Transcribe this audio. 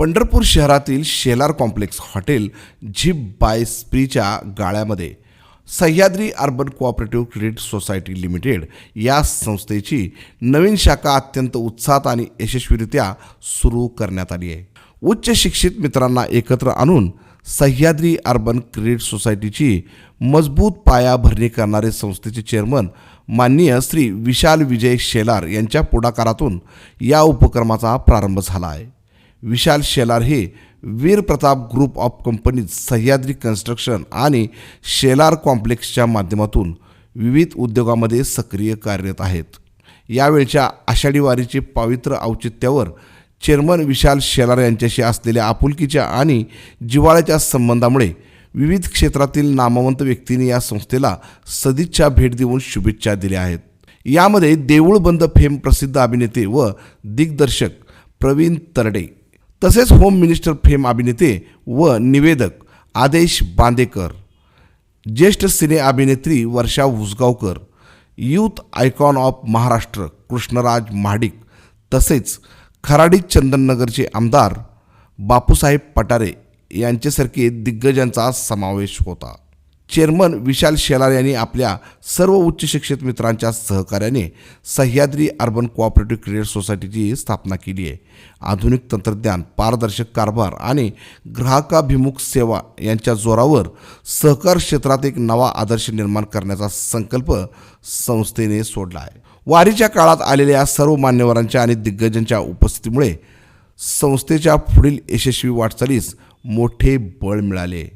पंढरपूर शहरातील Shelar complex hotel Zip by स्प्रीच्या गाळ्यामध्ये Sahyadri urban cooperative credit society limited या संस्थेची नवीन शाखा अत्यंत उत्साहात आणि यशस्वीरित्या सुरू करण्यात आली आहे। उच्च शिक्षित मित्रांना एकत्र आणून सह्याद्री अर्बन क्रेडिट सोसायटीची मजबूत पायाभरणी करणारे संस्थेचे चेअरमन माननीय श्री विशाल विजय शेलार यांच्या पुढाकारातून या उपक्रमाचा प्रारंभ झाला आहे। विशाल शेलार हे Veer Pratap group of companies Sahyadri construction आणि शेलार कॉम्प्लेक्सच्या माध्यमातून विविध उद्योगामध्ये सक्रिय कार्यरत आहेत। यावेळच्या आषाढी वारीचे पवित्र औचित्यावर चेअरमन विशाल शेलार यांच्याशी असलेल्या आपुलकीच्या आणि जिव्हाळ्याच्या संबंधामुळे विविध क्षेत्रातील नामवंत व्यक्तींनी या संस्थेला सदिच्छा भेट देऊन शुभेच्छा दिल्या आहेत। यामध्ये देऊळ बंद फेम प्रसिद्ध अभिनेते व दिग्दर्शक प्रवीण तरडे, तसेच होम मिनिस्टर फेम अभिनेते व निवेदक आदेश बांदेकर, ज्येष्ठ सिने अभिनेत्री Varsha Usgaonkar, youth icon of Maharashtra Krishnaraj Mahadik, तसेच खराडी चंदननगरचे आमदार बापूसाहेब पठारे यांच्यासारखे दिग्गजांचा समावेश होता। चेअरमन विशाल शेलार यांनी आपल्या सर्व उच्च शिक्षित मित्रांच्या सहकार्याने सह्याद्री अर्बन कोऑपरेटिव्ह क्रेडिट सोसायटीची स्थापना केली आहे। आधुनिक तंत्रज्ञान, पारदर्शक कारभार आणि ग्राहकाभिमुख सेवा यांच्या जोरावर सहकार क्षेत्रात एक नवा आदर्श निर्माण करण्याचा संकल्प संस्थेने सोडला आहे। वारीच्या काळात आलेल्या सर्व मान्यवरांच्या आणि दिग्गजांच्या उपस्थितीमुळे संस्थेच्या पुढील यशस्वी वाटचालीस मोठे बळ मिळाले।